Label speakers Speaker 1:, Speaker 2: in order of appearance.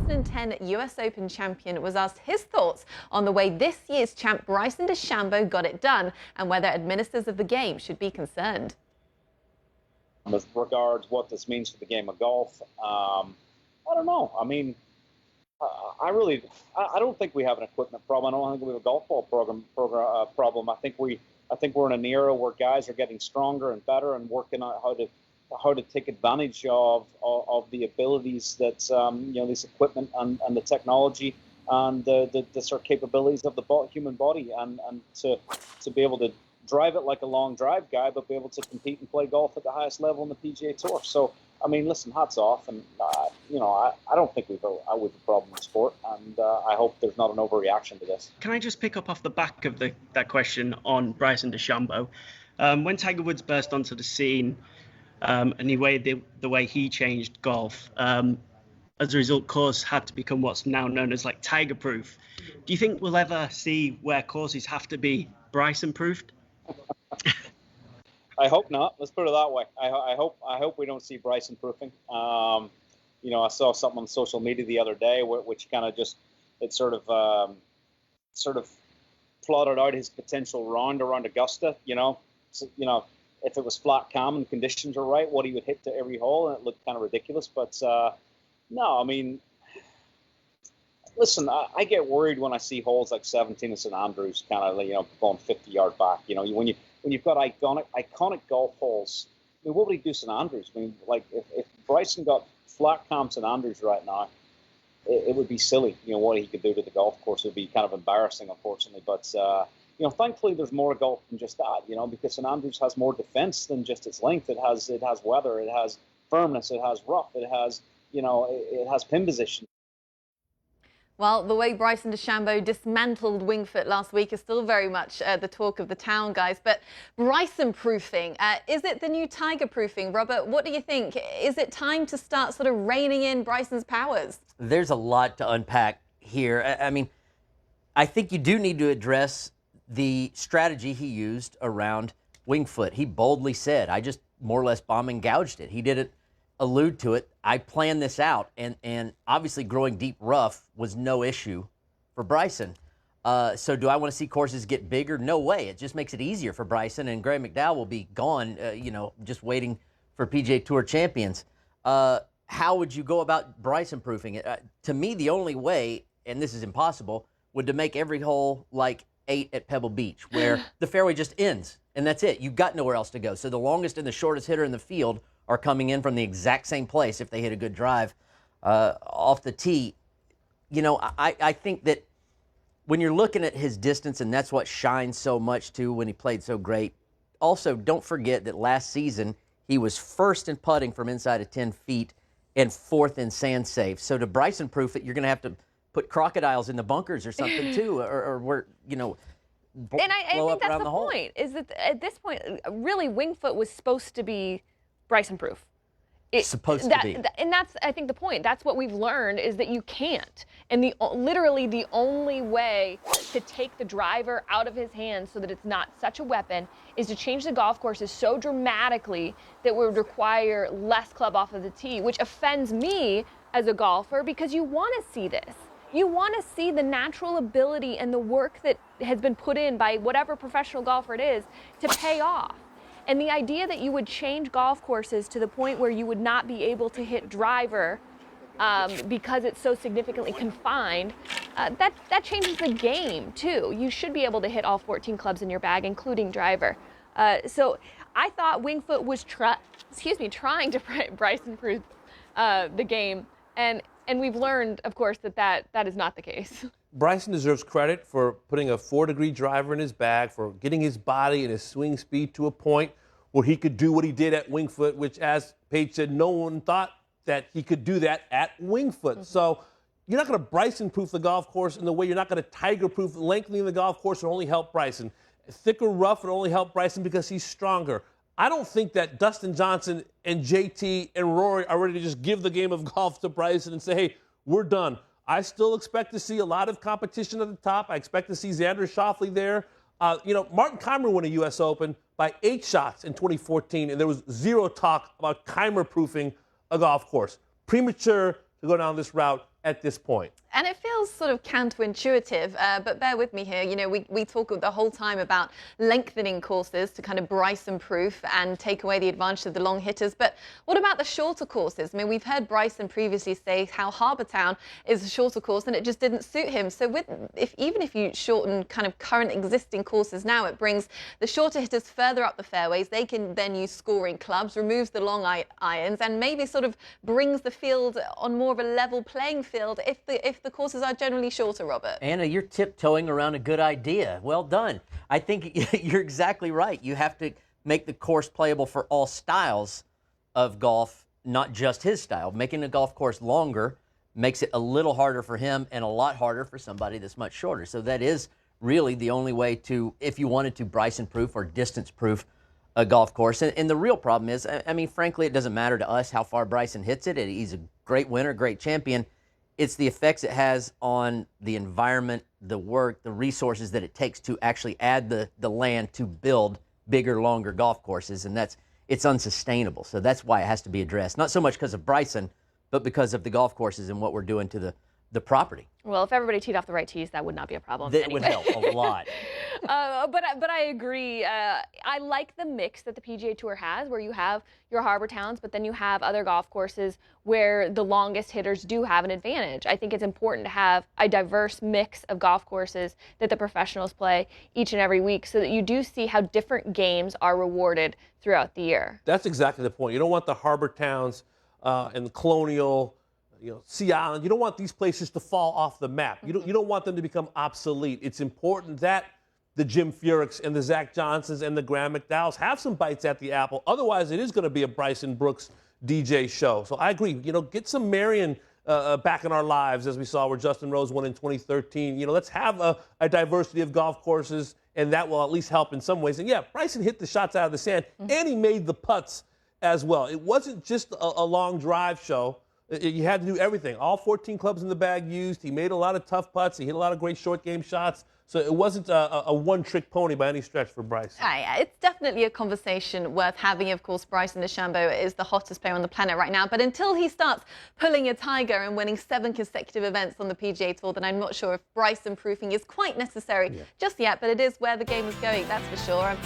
Speaker 1: 2010 US Open champion was asked his thoughts on the way this year's champ Bryson DeChambeau got it done and whether administrators of the game should be concerned.
Speaker 2: With regards what this means for the game of golf, I don't know. I mean, I don't think we have an equipment problem. I don't think we have a golf ball problem. I think we're in an era where guys are getting stronger and better and working out how to take advantage of the abilities that this equipment and the technology and the sort of capabilities of the human body, and to be able to drive it like a long drive guy, but be able to compete and play golf at the highest level in the PGA Tour. So, I mean, listen, hats off, and I don't think we've a problem with sport, and I hope there's not an overreaction to this.
Speaker 3: Can I just pick up off the back of that question on Bryson DeChambeau? When Tiger Woods burst onto the scene, and the way he changed golf, as a result, course had to become what's now known as like Tiger-proof. Do you think we'll ever see where courses have to be Bryson-proofed?
Speaker 2: I hope not. Let's put it that way. I hope we don't see Bryson proofing. I saw something on social media the other day which kind of sort of plotted out his potential round around Augusta. If it was flat, calm, and conditions are right, what he would hit to every hole, and it looked kind of ridiculous. But no, I mean, listen, I get worried when I see holes like 17 and St Andrews kind of going 50 yard back. When you've got iconic golf holes, I mean, what would he do St Andrews? I mean, like if Bryson got flat, calm St Andrews right now, it would be silly. What he could do to the golf course would be kind of embarrassing, unfortunately. But thankfully there's more golf than just that. Because St Andrews has more defense than just its length. It has weather, it has firmness, it has rough, it has it has pin position.
Speaker 1: Well, the way Bryson DeChambeau dismantled Winged Foot last week is still very much the talk of the town, guys. But Bryson-proofing, is it the new Tiger-proofing? Robert, what do you think? Is it time to start sort of reining in Bryson's powers?
Speaker 4: There's a lot to unpack here. I mean, I think you do need to address the strategy he used around Winged Foot. He boldly said, I just more or less bomb and gouged it. He didn't allude to it. I planned this out, and obviously growing deep rough was no issue for Bryson. So do I want to see courses get bigger? No way. It just makes it easier for Bryson, and Graeme McDowell will be gone, just waiting for PGA Tour champions. How would you go about Bryson-proofing it? To me, the only way, and this is impossible, would to make every hole like 8 at Pebble Beach, where the fairway just ends, and that's it. You've got nowhere else to go. So the longest and the shortest hitter in the field are coming in from the exact same place if they hit a good drive off the tee. I think that when you're looking at his distance, and that's what shines so much too when he played so great. Also, don't forget that last season he was first in putting from inside of 10 feet and fourth in sand save. So to Bryson-proof it, you're going to have to put crocodiles in the bunkers or something too, or where,
Speaker 5: and I think that's the point, is that at this point, really, Winged Foot was supposed to be Bryson-proof.
Speaker 4: Supposed to be.
Speaker 5: And that's, I think, the point. That's what we've learned, is that you can't. And literally the only way to take the driver out of his hands so that it's not such a weapon is to change the golf courses so dramatically that would require less club off of the tee, which offends me as a golfer, because you want to see this. You want to see the natural ability and the work that has been put in by whatever professional golfer it is to pay off. And the idea that you would change golf courses to the point where you would not be able to hit driver because it's so significantly confined, that changes the game too. You should be able to hit all 14 clubs in your bag, including driver. So I thought Winged Foot was trying to Bryson-proof the game, and we've learned, of course, that is not the case.
Speaker 6: Bryson deserves credit for putting a 4-degree driver in his bag, for getting his body and his swing speed to a point where he could do what he did at Winged Foot, which, as Paige said, no one thought that he could do that at Winged Foot. Mm-hmm. So you're not going to Bryson-proof the golf course in the way you're not going to Tiger-proof. Lengthening the golf course will only help Bryson. Thicker rough will only help Bryson because he's stronger. I don't think that Dustin Johnson and JT and Rory are ready to just give the game of golf to Bryson and say, hey, we're done. I still expect to see a lot of competition at the top. I expect to see Xander Schauffele there. Martin Kaymer won a U.S. Open by 8 shots in 2014, and there was zero talk about Kaymer-proofing a golf course. Premature to go down this route. at this point.
Speaker 1: And it feels sort of counterintuitive, but bear with me here. You know, we talk the whole time about lengthening courses to kind of Bryson-proof and take away the advantage of the long hitters. But what about the shorter courses? I mean, we've heard Bryson previously say how Harbour Town is a shorter course and it just didn't suit him. So even if you shorten kind of current existing courses now, it brings the shorter hitters further up the fairways. They can then use scoring clubs, removes the long irons, and maybe sort of brings the field on more of a level playing field if the courses are generally shorter, Robert.
Speaker 4: Anna, you're tiptoeing around a good idea. Well done. I think you're exactly right. You have to make the course playable for all styles of golf, not just his style. Making the golf course longer makes it a little harder for him and a lot harder for somebody that's much shorter. So that is really the only way to, if you wanted to Bryson-proof or distance-proof a golf course. And the real problem is, I mean, frankly, it doesn't matter to us how far Bryson hits it. He's a great winner, great champion. It's the effects it has on the environment, the work, the resources that it takes to actually add the land to build bigger, longer golf courses, and it's unsustainable. So that's why it has to be addressed. Not so much because of Bryson, but because of the golf courses and what we're doing to the property.
Speaker 5: Well, if everybody teed off the right tees, that would not be a problem.
Speaker 4: That
Speaker 5: anyway.
Speaker 4: would help a lot.
Speaker 5: But I agree. I like the mix that the PGA Tour has, where you have your Harbour Towns, but then you have other golf courses where the longest hitters do have an advantage. I think it's important to have a diverse mix of golf courses that the professionals play each and every week, so that you do see how different games are rewarded throughout the year.
Speaker 6: That's exactly the point. You don't want the Harbour Towns and the Colonial, Sea Island. You don't want these places to fall off the map. You don't want them to become obsolete. It's important that the Jim Furyk's and the Zach Johnsons and the Graeme McDowells have some bites at the apple. Otherwise, it is going to be a Bryson Brooks DJ show. So I agree. Get some Marion back in our lives, as we saw where Justin Rose won in 2013. Let's have a diversity of golf courses, and that will at least help in some ways. And yeah, Bryson hit the shots out of the sand, and he made the putts as well. It wasn't just a long drive show. You had to do everything. All 14 clubs in the bag used. He made a lot of tough putts. He hit a lot of great short game shots. So it wasn't a one-trick pony by any stretch for Bryson.
Speaker 1: It's definitely a conversation worth having. Of course, Bryson DeChambeau is the hottest player on the planet right now. But until he starts pulling a tiger and winning 7 consecutive events on the PGA Tour, then I'm not sure if Bryson-proofing is quite necessary just yet. But it is where the game is going, that's for sure.